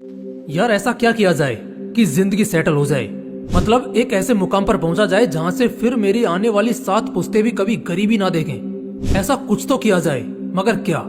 यार ऐसा क्या किया जाए कि जिंदगी सेटल हो जाए। मतलब एक ऐसे मुकाम पर पहुंचा जाए जहां से फिर मेरी आने वाली 7 पुश्ते भी कभी गरीबी ना देखें। ऐसा कुछ तो किया जाए, मगर क्या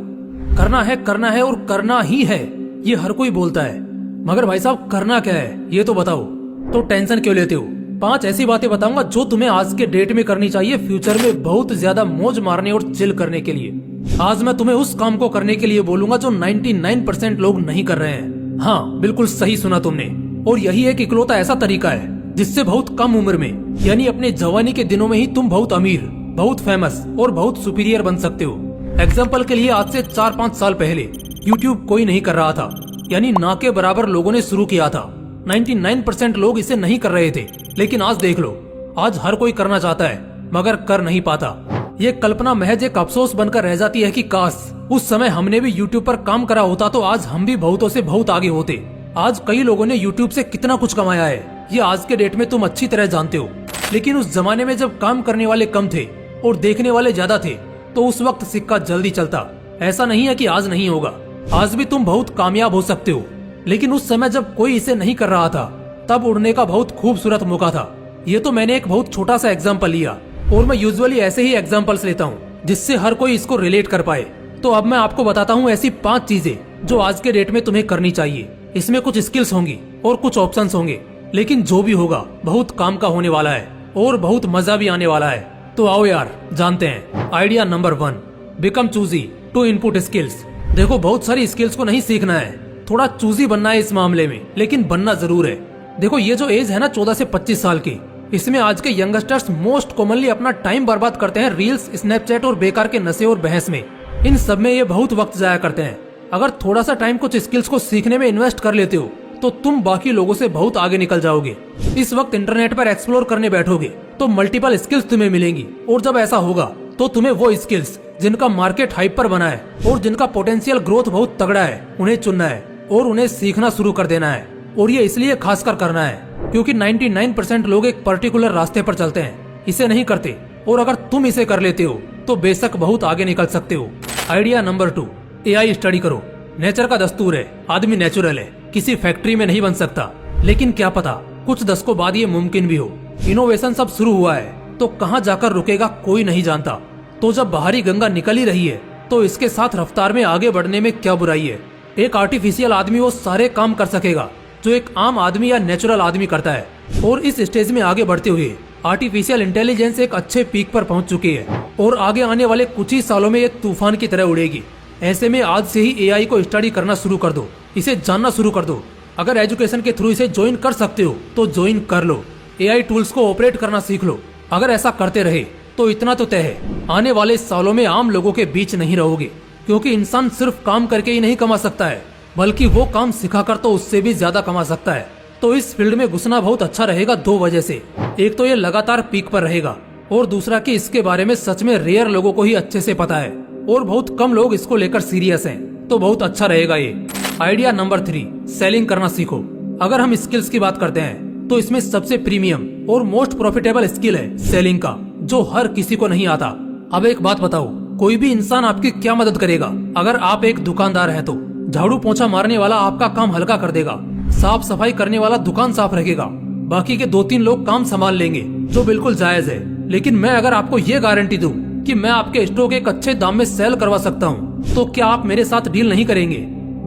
करना है और करना ही है। ये हर कोई बोलता है, मगर भाई साहब करना क्या है ये तो बताओ। तो टेंशन क्यों लेते हो? 5 ऐसी बातें बताऊंगा जो तुम्हें आज के डेट में करनी चाहिए, फ्यूचर में बहुत ज्यादा मौज मारने और चिल करने के लिए। आज मैं तुम्हें उस काम को करने के लिए बोलूंगा जो 99% लोग नहीं कर रहे हैं। हाँ, बिल्कुल सही सुना तुमने। और यही एक इकलौता ऐसा तरीका है जिससे बहुत कम उम्र में, यानी अपने जवानी के दिनों में ही तुम बहुत अमीर, बहुत फेमस और बहुत सुपीरियर बन सकते हो। एग्जाम्पल के लिए आज से 4-5 साल पहले यूट्यूब कोई नहीं कर रहा था, यानी ना के बराबर लोगों ने शुरू किया था। 99% लोग इसे नहीं कर रहे थे, लेकिन आज देख लो, आज हर कोई करना चाहता है मगर कर नहीं पाता। ये कल्पना महज एक अफसोस बनकर रह जाती है कि काश उस समय हमने भी यूट्यूब पर काम करा होता तो आज हम भी बहुतों से बहुत आगे होते। आज कई लोगों ने यूट्यूब से कितना कुछ कमाया है, ये आज के डेट में तुम अच्छी तरह जानते हो। लेकिन उस जमाने में जब काम करने वाले कम थे और देखने वाले ज्यादा थे, तो उस वक्त सिक्का जल्दी चलता। ऐसा नहीं है कि आज नहीं होगा, आज भी तुम बहुत कामयाब हो सकते हो। लेकिन उस समय जब कोई इसे नहीं कर रहा था, तब उड़ने का बहुत खूबसूरत मौका था। ये तो मैंने एक बहुत छोटा सा एग्जाम्पल लिया, और मैं यूजुअली ऐसे ही एग्जाम्पल्स लेता हूँ जिससे हर कोई इसको रिलेट कर पाए। तो अब मैं आपको बताता हूँ ऐसी 5 चीजें जो आज के डेट में तुम्हें करनी चाहिए। इसमें कुछ स्किल्स होंगी और कुछ ऑप्शंस होंगे, लेकिन जो भी होगा बहुत काम का होने वाला है और बहुत मजा भी आने वाला है। तो आओ यार जानते हैं। Idea number 1, become choosy to input skills. देखो, बहुत सारी स्किल्स को नहीं सीखना है, थोड़ा चूजी बनना है इस मामले में, लेकिन बनना जरूर है। देखो, ये जो एज है ना 14 से 25 साल की, इसमें आज के यंगस्टर्स मोस्ट कॉमनली अपना टाइम बर्बाद करते हैं रील्स, स्नैपचैट और बेकार के नशे और बहस में। इन सब में ये बहुत वक्त जाया करते हैं। अगर थोड़ा सा टाइम कुछ स्किल्स को सीखने में इन्वेस्ट कर लेते हो तो तुम बाकी लोगों से बहुत आगे निकल जाओगे। इस वक्त इंटरनेट पर एक्सप्लोर करने बैठोगे तो मल्टीपल स्किल्स तुम्हें मिलेंगी, और जब ऐसा होगा तो तुम्हें वो स्किल्स जिनका मार्केट हाइप पर बना है और जिनका पोटेंशियल ग्रोथ बहुत तगड़ा है, उन्हें चुनना है और उन्हें सीखना शुरू कर देना है। और ये इसलिए खासकर करना है क्योंकि 99% लोग एक पर्टिकुलर रास्ते पर चलते हैं, इसे नहीं करते। और अगर तुम इसे कर लेते हो तो बेशक बहुत आगे निकल सकते हो। आइडिया नंबर 2, एआई स्टडी करो। नेचर का दस्तूर है, आदमी नेचुरल है, किसी फैक्ट्री में नहीं बन सकता। लेकिन क्या पता कुछ दशकों बाद ये मुमकिन भी हो। इनोवेशन सब शुरू हुआ है तो कहाँ जाकर रुकेगा कोई नहीं जानता। तो जब बाहरी गंगा निकल ही रही है तो इसके साथ रफ्तार में आगे बढ़ने में क्या बुराई है। एक आर्टिफिशियल आदमी वो सारे काम कर सकेगा जो एक आम आदमी या नेचुरल आदमी करता है। और इस स्टेज में आगे बढ़ते हुए आर्टिफिशियल इंटेलिजेंस एक अच्छे पीक पर पहुंच चुकी है और आगे आने वाले कुछ ही सालों में ये तूफान की तरह उड़ेगी। ऐसे में आज से ही एआई को स्टडी करना शुरू कर दो, इसे जानना शुरू कर दो। अगर एजुकेशन के थ्रू इसे ज्वाइन कर सकते हो तो ज्वाइन कर लो, एआई टूल्स को ऑपरेट करना सीख लो। अगर ऐसा करते रहे तो इतना तो तय है, आने वाले सालों में आम लोगों के बीच नहीं रहोगे। क्योंकि इंसान सिर्फ काम करके ही नहीं कमा सकता है, बल्कि वो काम सिखाकर तो उससे भी ज्यादा कमा सकता है। तो इस फील्ड में घुसना बहुत अच्छा रहेगा 2 वजह से। एक तो ये लगातार पीक पर रहेगा, और दूसरा कि इसके बारे में सच में रेयर लोगों को ही अच्छे से पता है और बहुत कम लोग इसको लेकर सीरियस हैं। तो बहुत अच्छा रहेगा ये। आइडिया नंबर 3, सेलिंग करना सीखो। अगर हम स्किल्स की बात करते हैं तो इसमें सबसे प्रीमियम और मोस्ट प्रॉफिटेबल स्किल है सेलिंग का, जो हर किसी को नहीं आता। अब एक बात बताओ, कोई भी इंसान आपकी क्या मदद करेगा? अगर आप एक दुकानदार हैं तो झाड़ू पोछा मारने वाला आपका काम हल्का कर देगा, साफ सफाई करने वाला दुकान साफ रखेगा, बाकी के 2-3 लोग काम संभाल लेंगे, जो बिल्कुल जायज है। लेकिन मैं अगर आपको ये गारंटी दूं कि मैं आपके स्टॉक एक अच्छे दाम में सेल करवा सकता हूं, तो क्या आप मेरे साथ डील नहीं करेंगे?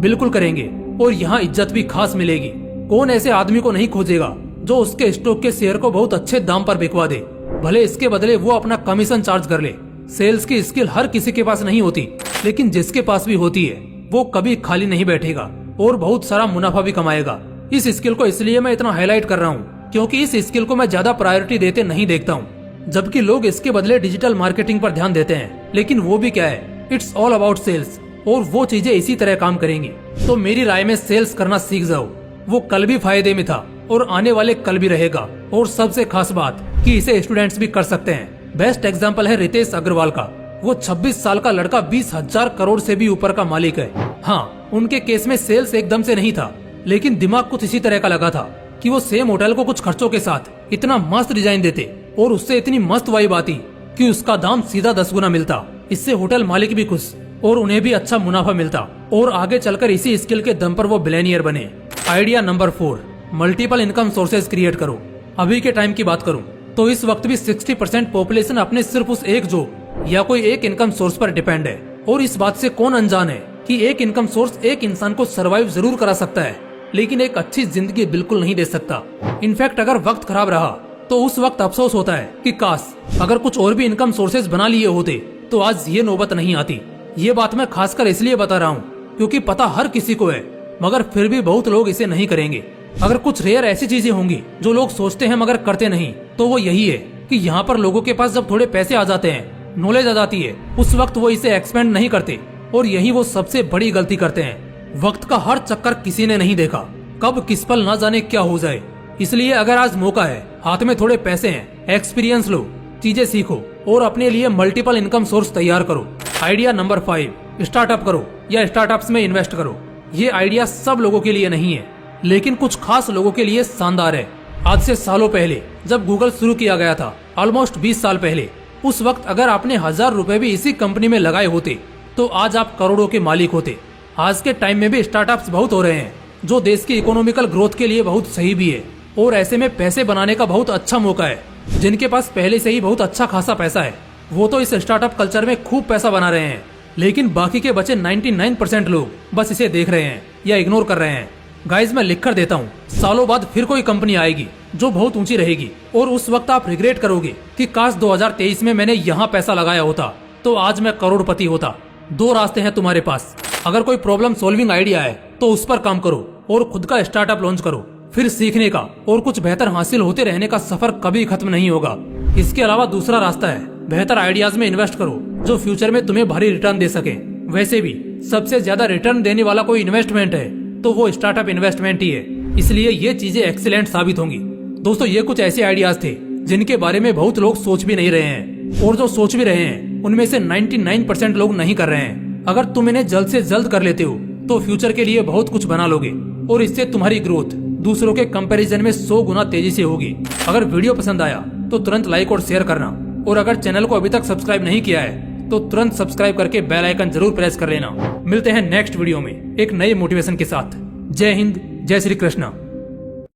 बिल्कुल करेंगे, और यहाँ इज्जत भी खास मिलेगी। कौन ऐसे आदमी को नहीं खोजेगा जो उसके स्टॉक के शेयर को बहुत अच्छे दाम पर बिकवा दे, भले इसके बदले वो अपना कमीशन चार्ज कर ले। सेल्स की स्किल हर किसी के पास नहीं होती, लेकिन जिसके पास भी होती है वो कभी खाली नहीं बैठेगा और बहुत सारा मुनाफा भी कमाएगा। इस स्किल को इसलिए मैं इतना हाईलाइट कर रहा हूँ क्योंकि इस स्किल को मैं ज्यादा प्रायोरिटी देते नहीं देखता हूँ, जबकि लोग इसके बदले डिजिटल मार्केटिंग पर ध्यान देते हैं। लेकिन वो भी क्या है, इट्स ऑल अबाउट सेल्स, और वो चीजें इसी तरह काम करेंगी। तो मेरी राय में सेल्स करना सीख जाओ। वो कल भी फायदे में था और आने वाले कल भी रहेगा। और सबसे खास बात कि इसे स्टूडेंट्स भी कर सकते हैं। बेस्ट एग्जाम्पल है रितेश अग्रवाल का। वो 26 साल का लड़का 20,000 करोड़ से भी ऊपर का मालिक है। हाँ, उनके केस में सेल्स एकदम से नहीं था, लेकिन दिमाग कुछ इसी तरह का लगा था कि वो सेम होटल को कुछ खर्चों के साथ इतना मस्त डिजाइन देते और उससे इतनी मस्त वाइब आती कि उसका दाम सीधा 10 गुना मिलता। इससे होटल मालिक भी खुश और उन्हें भी अच्छा मुनाफा मिलता, और आगे चलकर इसी स्किल के दम पर वो बिलियनियर बने। Idea number 4, multiple income sources create करो। अभी के टाइम की बात करूं तो इस वक्त भी 60% पॉपुलेशन अपने सिर्फ उस एक जॉब या कोई एक इनकम सोर्स पर डिपेंड है। और इस बात से कौन अनजान है कि एक इनकम सोर्स एक इंसान को सरवाइव जरूर करा सकता है, लेकिन एक अच्छी जिंदगी बिल्कुल नहीं दे सकता। इनफैक्ट अगर वक्त खराब रहा तो उस वक्त अफसोस होता है कि काश अगर कुछ और भी इनकम सोर्सेज बना लिए होते तो आज ये नौबत नहीं आती। ये बात मैं खासकर इसलिए बता रहा हूँ क्योंकि पता हर किसी को है, मगर फिर भी बहुत लोग इसे नहीं करेंगे। अगर कुछ रेयर ऐसी चीजें होंगी जो लोग सोचते हैं मगर करते नहीं, तो वो यही है कि यहाँ पर लोगों के पास जब थोड़े पैसे आ जाते हैं, नॉलेज आ जाती है, उस वक्त वो इसे एक्सपेंड नहीं करते और यही वो सबसे बड़ी गलती करते हैं। वक्त का हर चक्कर किसी ने नहीं देखा, कब किस पल ना जाने क्या हो जाए। इसलिए अगर आज मौका है, हाथ में थोड़े पैसे हैं, एक्सपीरियंस लो, चीजें सीखो और अपने लिए मल्टीपल इनकम सोर्स तैयार करो। आइडिया नंबर 5, स्टार्टअप करो या स्टार्टअप्स में इन्वेस्ट करो। ये आइडिया सब लोगों के लिए नहीं है, लेकिन कुछ खास लोगों के लिए शानदार है। आज से सालों पहले जब गूगल शुरू किया गया था, ऑलमोस्ट 20 साल पहले, उस वक्त अगर आपने 1000 रुपए भी इसी कंपनी में लगाए होते तो आज आप करोड़ों के मालिक होते। आज के टाइम में भी स्टार्टअप्स बहुत हो रहे हैं जो देश की इकोनॉमिकल ग्रोथ के लिए बहुत सही भी है और ऐसे में पैसे बनाने का बहुत अच्छा मौका है। जिनके पास पहले से ही बहुत अच्छा खासा पैसा है वो तो इस स्टार्टअप कल्चर में खूब पैसा बना रहे हैं, लेकिन बाकी के बचे 99% लोग बस इसे देख रहे हैं या इग्नोर कर रहे हैं। गाइज मैं लिख कर देता हूँ, सालों बाद फिर कोई कंपनी आएगी जो बहुत ऊंची रहेगी और उस वक्त आप रिग्रेट करोगे कि काश 2023 में मैंने यहाँ पैसा लगाया होता तो आज मैं करोड़पति होता। 2 रास्ते हैं तुम्हारे पास। अगर कोई प्रॉब्लम सॉल्विंग आइडिया है तो उस पर काम करो और खुद का स्टार्टअप लॉन्च करो। फिर सीखने का और कुछ बेहतर हासिल होते रहने का सफर कभी खत्म नहीं होगा। इसके अलावा दूसरा रास्ता है, बेहतर आइडियाज में इन्वेस्ट करो जो फ्यूचर में तुम्हें भारी रिटर्न दे सके। वैसे भी सबसे ज्यादा रिटर्न देने वाला कोई इन्वेस्टमेंट है तो वो स्टार्टअप इन्वेस्टमेंट ही है, इसलिए ये चीजें एक्सीलेंट साबित होंगी। दोस्तों ये कुछ ऐसे आइडियाज थे जिनके बारे में बहुत लोग सोच भी नहीं रहे हैं और जो सोच भी रहे हैं उनमें से 99% लोग नहीं कर रहे हैं। अगर तुम इन्हें जल्द से जल्द कर लेते हो तो फ्यूचर के लिए बहुत कुछ बना लोगे और इससे तुम्हारी ग्रोथ दूसरों के कंपैरिजन में 100 गुना तेजी से होगी। अगर वीडियो पसंद आया तो तुरंत लाइक और शेयर करना और अगर चैनल को अभी तक सब्सक्राइब नहीं किया है तो तुरंत सब्सक्राइब करके बेल आइकन जरूर प्रेस कर लेना। मिलते हैं नेक्स्ट वीडियो में एक नए मोटिवेशन के साथ। जय हिंद, जय श्री कृष्णा।